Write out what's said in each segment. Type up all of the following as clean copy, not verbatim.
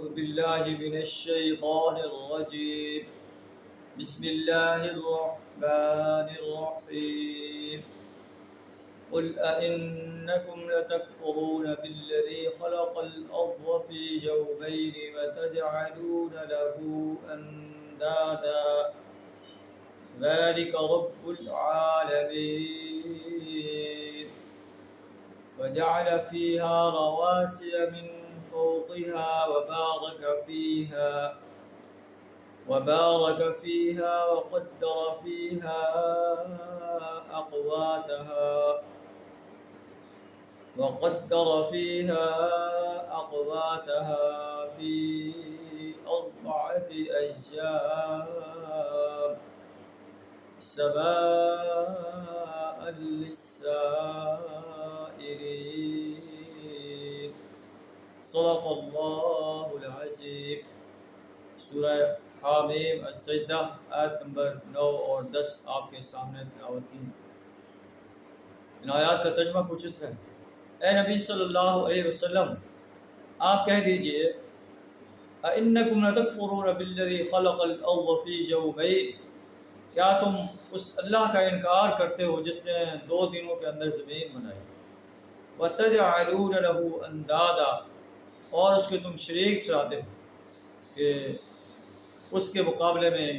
بالله من الشيطان الرجيم. بسم الله الرحمن الرحيم. قل أئنكم لتكفرون بالذي خلق الأرض في يومين وتجعلون له أندادا ذلك رب العالمين. وجعل فيها رواسي من فوقها وبارك فيها وقدر فيها أقواتها في 4 أيام سواء للسائلين. صدق اللہ العظیم. سورہ حامیم السجدہ آیت نمبر 9 اور 10 آپ کے سامنے تلاوت کی. ان آیات کا ترجمہ کچھ اس ہے: اے نبی صلی اللہ علیہ وسلم، آپ کہہ دیجئے اَإِنَّكُمْ لَتَكْفُرُونَ بِالَّذِي خَلَقَ الْأَرْضَ فِي يَوْمَيْنِ، کیا تم اس اللہ کا انکار کرتے ہو جس نے 2 دنوں کے اندر زمین بنائی. وَتَجْعَلُونَ لَهُ أَنْدَادًا، اور اس کے تم شریک چلاتے ہو کہ اس کے مقابلے میں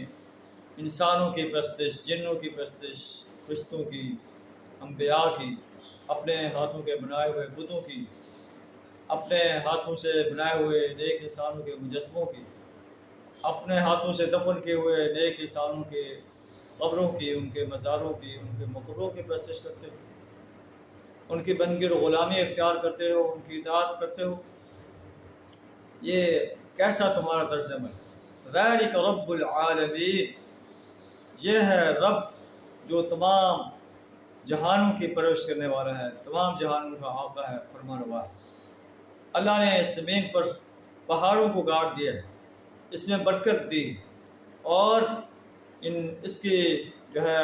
انسانوں کی پرستش، جنوں کی پرستش، فرشتوں کی، انبیاء کی، اپنے ہاتھوں کے بنائے ہوئے بتوں کی، اپنے ہاتھوں سے بنائے ہوئے نیک انسانوں کے مجسموں کی، اپنے ہاتھوں سے دفن کیے ہوئے نیک انسانوں کے قبروں کی، ان کے مزاروں کی، ان کے مقبروں کی پرستش کرتے ہو، ان کی بندگی اور غلامی اختیار کرتے ہو، ان کی اطاعت کرتے ہو. یہ کیسا تمہارا طرز عمل؟ ذَلِكَ رَبُّ الْعَالَمِينَ، یہ ہے رب جو تمام جہانوں کی پرورش کرنے والا ہے، تمام جہانوں کا آقا ہے، فرمانروا ہے. اللہ نے اس زمین پر پہاڑوں کو گاڑ دیا، اس میں برکت دی، اور اس کی جو ہے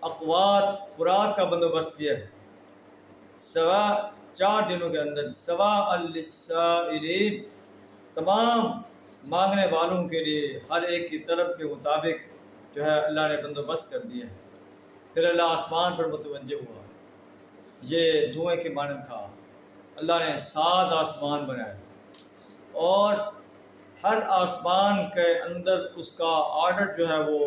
اقوات خوراک کا بندوبست کیا ہے. 4 دنوں کے اندر سواء للسائلین، تمام مانگنے والوں کے لیے ہر ایک کی طلب کے مطابق جو ہے اللہ نے بندوبست کر دیا ہے. پھر اللہ آسمان پر متوجہ ہوا، یہ دھوئیں کے مانند تھا. اللہ نے 7 آسمان بنائے اور ہر آسمان کے اندر اس کا آرڈر جو ہے وہ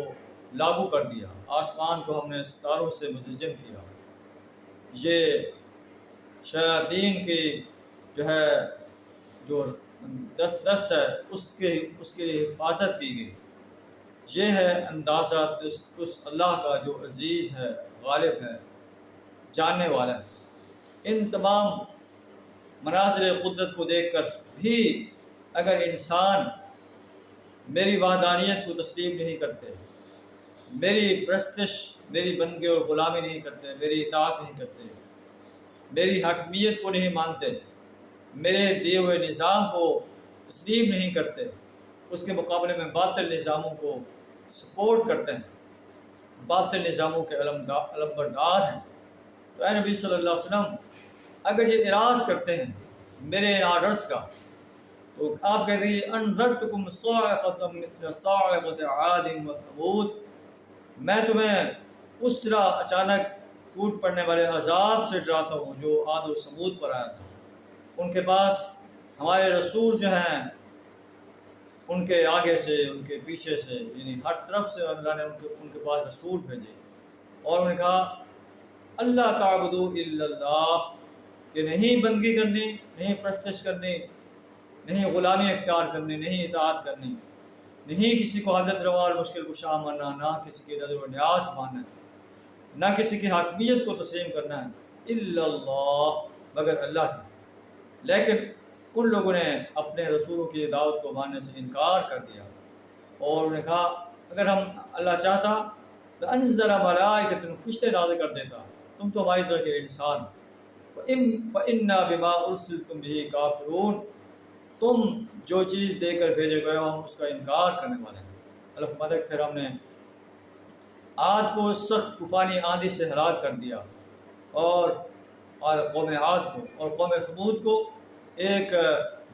لاگو کر دیا. آسمان کو ہم نے ستاروں سے مزین کیا. یہ شیاطین کی جو ہے جو دس ہے اس کے لیے حفاظت کی گئی. یہ ہے اندازہ اس اللہ کا جو عزیز ہے، غالب ہے، جاننے والا ہے. ان تمام مناظر قدرت کو دیکھ کر بھی اگر انسان میری وحدانیت کو تسلیم نہیں کرتے، میری پرستش، میری بندگی اور غلامی نہیں کرتے، میری اطاعت نہیں کرتے، میری حاکمیت کو نہیں مانتے، میرے دیے ہوئے نظام کو تسلیم نہیں کرتے، اس کے مقابلے میں باطل نظاموں کو سپورٹ کرتے ہیں، باطل نظاموں کے علمبردار ہیں، تو اے نبی صلی اللہ علیہ وسلم اگر یہ اعراض کرتے ہیں میرے آرڈرز کا، تو آپ کہہ دیجیے انذرتکم صاعقۃ مثل صاعقۃ عاد وثمود، میں تمہیں اس طرح اچانک ٹوٹ پڑنے والے عذاب سے ڈراتا ہوں جو عاد و ثمود پر آیا تھا. ان کے پاس ہمارے رسول جو ہیں، ان کے آگے سے، ان کے پیچھے سے، یعنی ہر طرف سے اللہ نے ان کے پاس رسول بھیجے، اور انہوں نے کہا اللہ تعبدوا الا اللہ، کہ نہیں بندگی کرنی، نہیں پرستش کرنی، نہیں غلامی اختیار کرنی، نہیں اطاعت کرنی، نہیں کسی کو حاجت روا اور مشکل کشا ماننا، نہ کسی کی نظر و نیاز ماننا، نہ کسی کی حاکمیت کو تسلیم کرنا ہے، الا اللہ، مگر اللہ کی. لیکن ان لوگوں نے اپنے رسولوں کی دعوت کو ماننے سے انکار کر دیا، اور انہوں نے کہا اگر اللہ چاہتا تو انزل ملائکۃ، فرشتے نازل کر دیتا، تم تو ہماری طرح کے انسان. فإنا بما ارسلتم به کافرون، تم جو چیز دے کر بھیجے گئے ہو ہم اس کا انکار کرنے والے ہیں. الف پھر ہم نے عاد کو سخت طوفانی آندھی سے ہلاک کر دیا، اور قوم عاد کو اور قوم ثمود کو ایک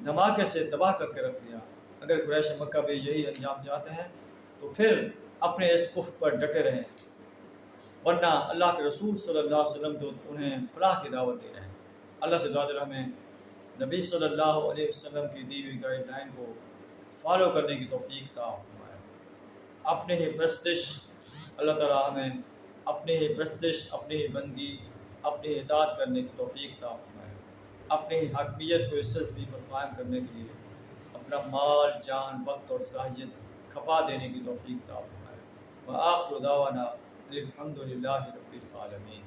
دھماکے سے تباہ کر کے رکھ دیا۔ اگر قریش مکہ بھی یہی انجام چاہتے ہیں تو پھر اپنے اس کفر پر ڈٹے رہیں، ورنہ اللہ کے رسول صلی اللہ علیہ وسلم تو انہیں فلاح کی دعوت دے رہے ہیں۔ اللہ سے دعا دے ہمیں نبی صلی اللہ علیہ وسلم کی دی ہوئی گائیڈ لائن کو فالو کرنے کی توفیق عطا فرمائے۔ اپنے ہی پرستش اللہ تعالیٰ ہمیں اپنے ہی پرستش، اپنی ہی بندگی، اپنی ہی اطاعت کرنے کی توفیق عطا فرمائے۔ اپنی ہی حاکمیت کو اس سرزمین پر قائم کرنے کے لیے اپنا مال، جان، وقت اور صلاحیت کھپا دینے کی توفیق عطا فرمائے۔ وآخر دعوانا الحمد للہ رب العالمین۔